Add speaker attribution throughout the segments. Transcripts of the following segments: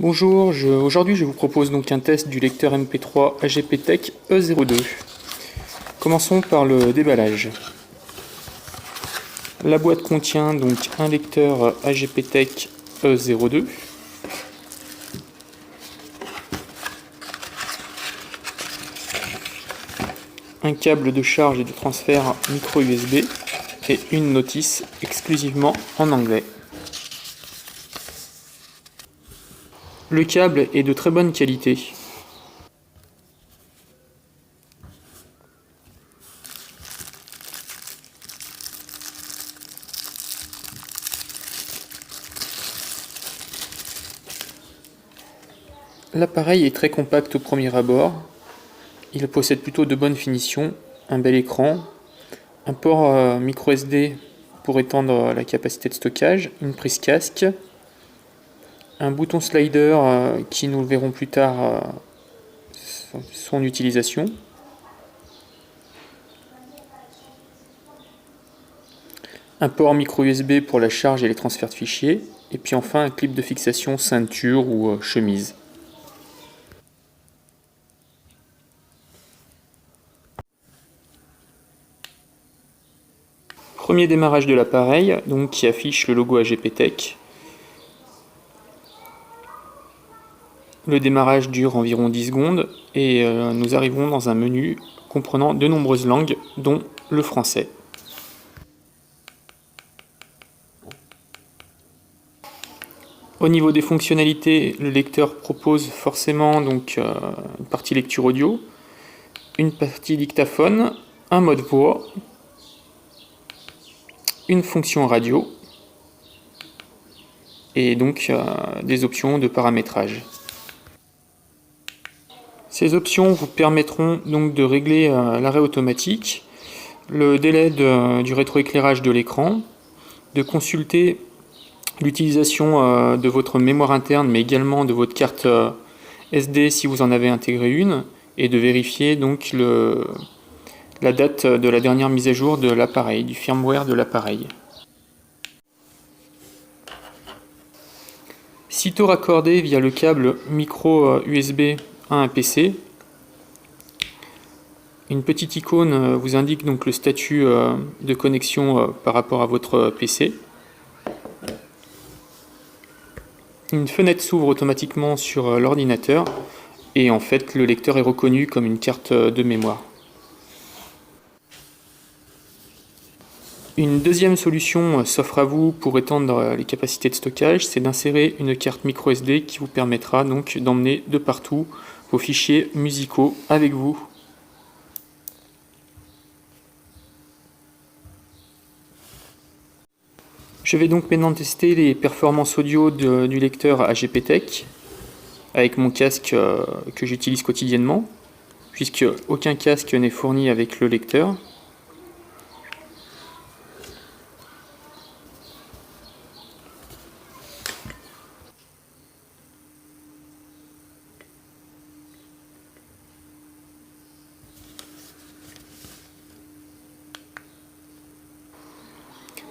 Speaker 1: Bonjour, aujourd'hui je vous propose donc un test du lecteur MP3 AGPTEK E02. Commençons par le déballage. La boîte contient donc un lecteur AGPTEK E02, un câble de charge et de transfert micro USB et une notice exclusivement en anglais. Le câble est de très bonne qualité. L'appareil est très compact au premier abord. Il possède plutôt de bonnes finitions, un bel écran, un port micro SD pour étendre la capacité de stockage, une prise casque, un bouton slider qui, nous le verrons plus tard, son utilisation, un port micro USB pour la charge et les transferts de fichiers, et puis enfin un clip de fixation ceinture ou chemise. Premier démarrage de l'appareil, donc qui affiche le logo AGPTEK. Le démarrage dure environ 10 secondes et nous arrivons dans un menu comprenant de nombreuses langues, dont le français. Au niveau des fonctionnalités, le lecteur propose forcément donc une partie lecture audio, une partie dictaphone, un mode voix, une fonction radio et donc des options de paramétrage. Ces options vous permettront donc de régler l'arrêt automatique, le délai du rétroéclairage de l'écran, de consulter l'utilisation de votre mémoire interne mais également de votre carte SD si vous en avez intégré une, et de vérifier donc la date de la dernière mise à jour de l'appareil, du firmware de l'appareil. Sitôt raccordé via le câble micro USB à un PC, une petite icône vous indique donc le statut de connexion par rapport à votre PC. Une fenêtre s'ouvre automatiquement sur l'ordinateur et en fait le lecteur est reconnu comme une carte de mémoire. Une deuxième solution s'offre à vous pour étendre les capacités de stockage, c'est d'insérer une carte micro SD qui vous permettra donc d'emmener de partout vos fichiers musicaux avec vous. Je vais donc maintenant tester les performances audio du lecteur AGPTEK avec mon casque que j'utilise quotidiennement, puisque aucun casque n'est fourni avec le lecteur.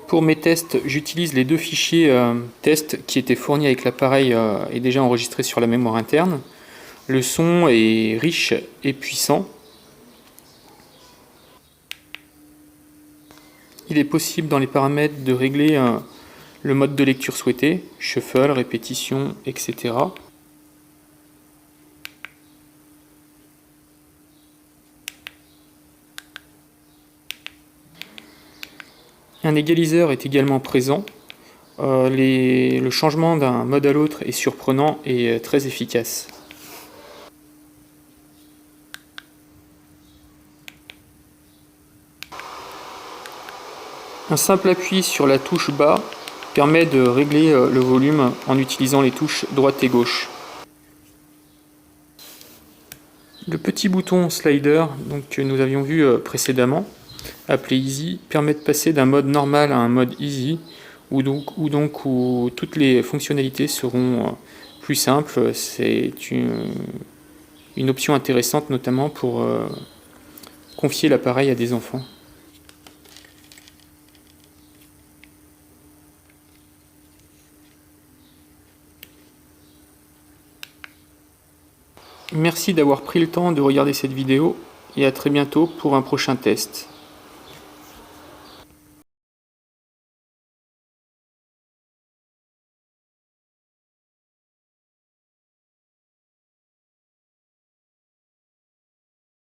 Speaker 1: Pour mes tests, j'utilise les deux fichiers test qui étaient fournis avec l'appareil et déjà enregistrés sur la mémoire interne. Le son est riche et puissant. Il est possible dans les paramètres de régler le mode de lecture souhaité, shuffle, répétition, etc. Un égaliseur est également présent. Le changement d'un mode à l'autre est surprenant et très efficace. Un simple appui sur la touche bas permet de régler le volume en utilisant les touches droite et gauche. Le petit bouton slider donc, que nous avions vu précédemment, appelé Easy, permet de passer d'un mode normal à un mode Easy, où toutes les fonctionnalités seront plus simples. C'est une option intéressante notamment pour confier l'appareil à des enfants. Merci d'avoir pris le temps de regarder cette vidéo et à très bientôt pour un prochain test.